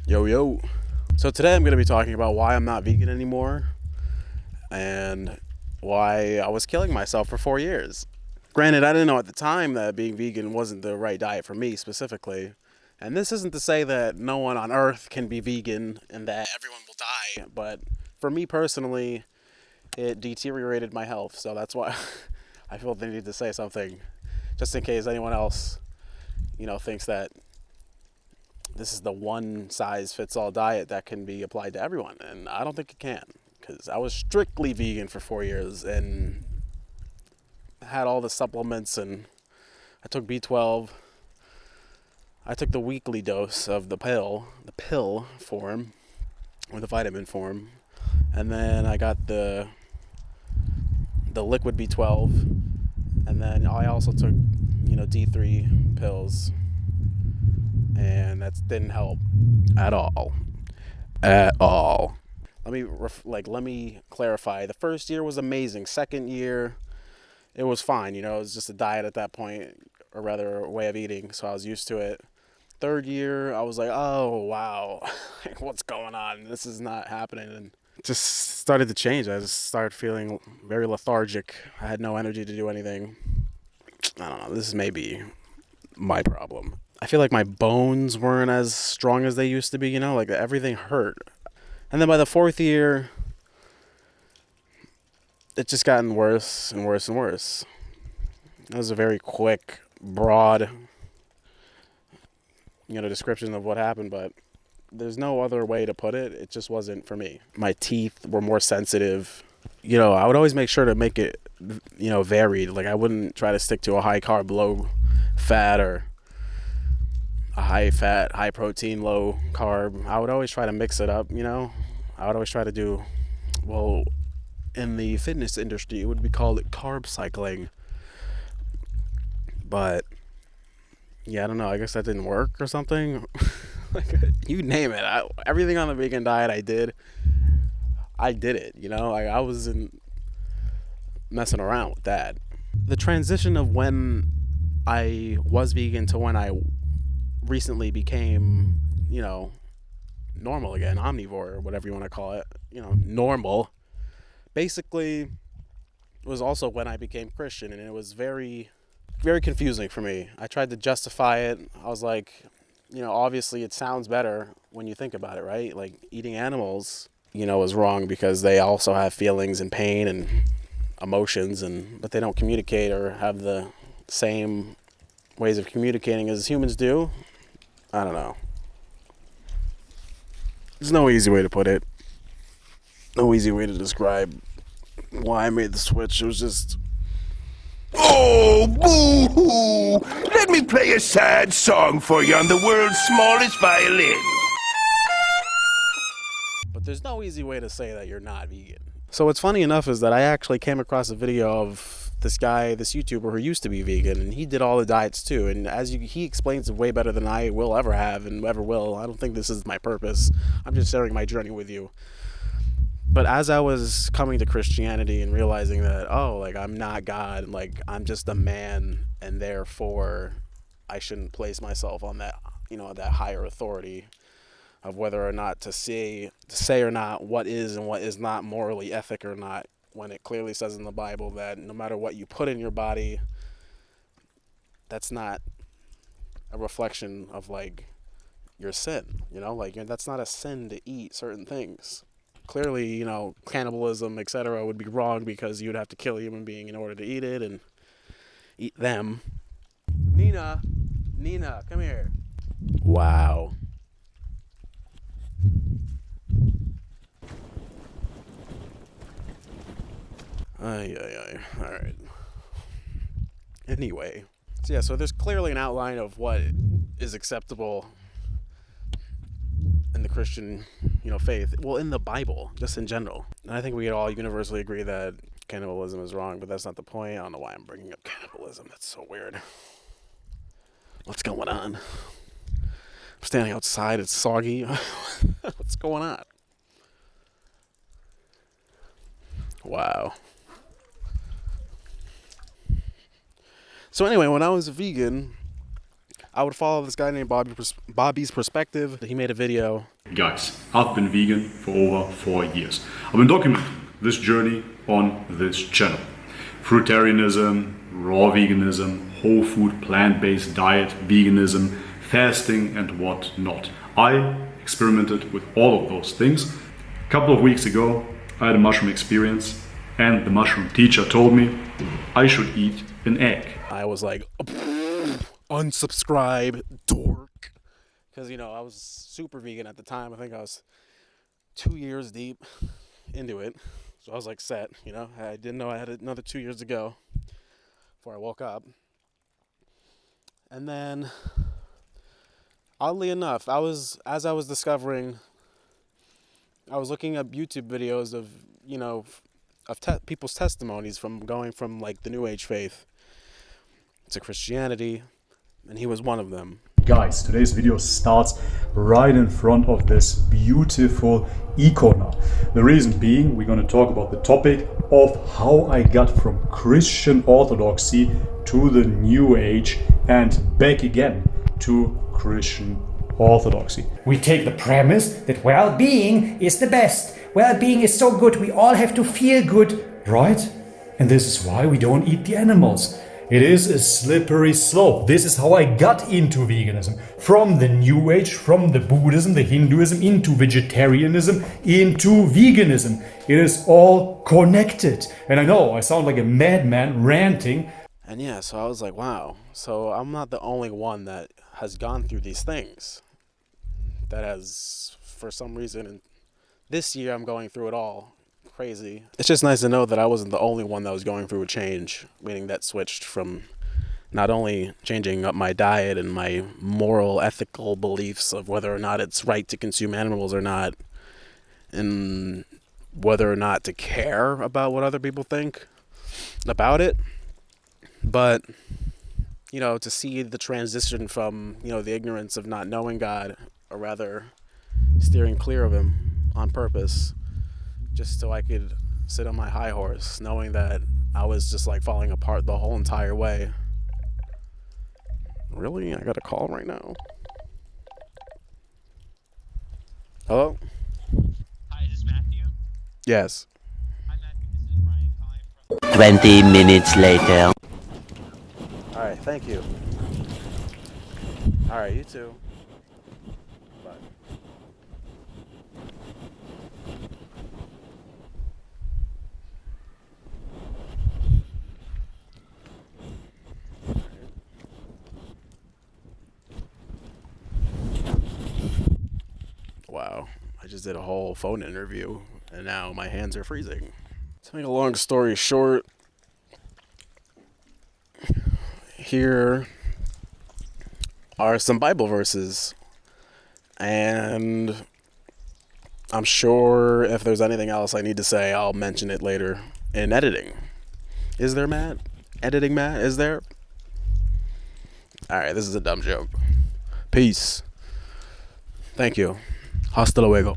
Yo, yo. So today I'm going to be talking about why I'm not vegan anymore and why I was killing myself for 4 years. Granted, I didn't know at the time that being vegan wasn't the right diet for me specifically. And this isn't to say that no one on earth can be vegan and that everyone will die. But for me personally, it deteriorated my health. So that's why I feel the need to say something just in case anyone else, thinks that this is the one size fits all diet that can be applied to everyone. And I don't think it can, because I was strictly vegan for 4 years and had all the supplements, and I took B12. I took the weekly dose of the pill form, or the vitamin form. And then I got the liquid B12. And then I also took, D3 pills. And that didn't help at all. At all. Let me clarify. The first year was amazing. Second year, it was fine. It was just a diet at that point, or rather a way of eating, so I was used to it. Third year, I was like, oh, wow. What's going on? This is not happening. And it just started to change. I just started feeling very lethargic. I had no energy to do anything. I don't know. This is maybe my problem. I feel like my bones weren't as strong as they used to be, like everything hurt. And then by the fourth year, it just gotten worse and worse and worse. That was a very quick, broad, description of what happened, but there's no other way to put it. It just wasn't for me. My teeth were more sensitive. I would always make sure to make it, varied. Like I wouldn't try to stick to a high carb, low fat, or a high fat, high protein, low carb. I would always try to mix it up, I would always try to do, well, in the fitness industry, it would be called carb cycling. But, yeah, I don't know. I guess that didn't work or something. You name it. Everything on the vegan diet I did it, I wasn't messing around with that. The transition of when I was vegan to when I recently became, normal again, omnivore, or whatever you want to call it, normal, basically was also when I became Christian, and it was very, very confusing for me. I tried to justify it. I was like, obviously it sounds better when you think about it, right? Like eating animals, is wrong because they also have feelings and pain and emotions, but they don't communicate or have the same ways of communicating as humans do. I don't know. There's no easy way to put it. No easy way to describe why I made the switch. It was just... Oh, boo-hoo! Let me play a sad song for you on the world's smallest violin. But there's no easy way to say that you're not vegan. So what's funny enough is that I actually came across a video of this guy, this YouTuber who used to be vegan, and he did all the diets too. And he explains it way better than I will ever have and ever will. I don't think this is my purpose. I'm just sharing my journey with you. But as I was coming to Christianity and realizing that, I'm not God, I'm just a man, and therefore I shouldn't place myself on that, that higher authority of whether or not to say or not what is and what is not morally ethic or not, when it clearly says in the Bible that no matter what you put in your body, that's not a reflection of your sin, that's not a sin to eat certain things. Clearly, cannibalism, etc. would be wrong because you'd have to kill a human being in order to eat it and eat them. Nina, come here. Wow. Ay. All right. Anyway, so there's clearly an outline of what is acceptable in the Christian, faith. Well, in the Bible, just in general. And I think we could all universally agree that cannibalism is wrong, but that's not the point. I don't know why I'm bringing up cannibalism. That's so weird. What's going on? I'm standing outside. It's soggy. What's going on? Wow. So anyway, when I was a vegan, I would follow this guy named Bobby's Perspective. He made a video Guys, I've been vegan for over 4 years. I've been documenting this journey on this channel. Fruitarianism, raw veganism, whole food, plant-based diet, veganism, fasting and what-not. I experimented with all of those things. A couple of weeks ago, I had a mushroom experience and the mushroom teacher told me I should eat an egg. I was like, unsubscribe, dork. Because, you know, I was super vegan at the time. I think I was 2 years deep into it. So I was like set, you know. I didn't know I had another 2 years to go before I woke up. And then, oddly enough, as I was discovering, I was looking up YouTube videos of, you know, of people's testimonies from going from like the New Age faith to Christianity, and he was one of them. Guys, today's video starts right in front of this beautiful icona. The reason being, we're going to talk about the topic of how I got from Christian orthodoxy to the New Age and back again to Christian orthodoxy. We take the premise that well-being is the best. Well-being is so good, we all have to feel good, right? And this is why we don't eat the animals. It is a slippery slope. This is how I got into veganism. From the New Age, from the Buddhism, the Hinduism, into vegetarianism, into veganism. It is all connected. And I know I sound like a madman ranting. And yeah, so I was like, wow. So I'm not the only one that has gone through these things. That has, for some reason, and this year I'm going through it all. Crazy. It's just nice to know that I wasn't the only one that was going through a change, meaning that switched from not only changing up my diet and my moral, ethical beliefs of whether or not it's right to consume animals or not, and whether or not to care about what other people think about it, but, you know, to see the transition from, you know, the ignorance of not knowing God, or rather steering clear of him on purpose, just so I could sit on my high horse, knowing that I was just like falling apart the whole entire way. Really? I got a call right now. Hello? Hi, is this Matthew? Yes. Hi, Matthew. This is Brian calling from... 20 minutes later. Alright, thank you. Alright, you too. Bye. Wow, I just did a whole phone interview and now my hands are freezing. To make a long story short, here are some Bible verses, and I'm sure if there's anything else I need to say, I'll mention it later in editing. Is there, Matt? Editing, Matt? Is there? Alright, this is a dumb joke. Peace. Thank you. Hasta luego.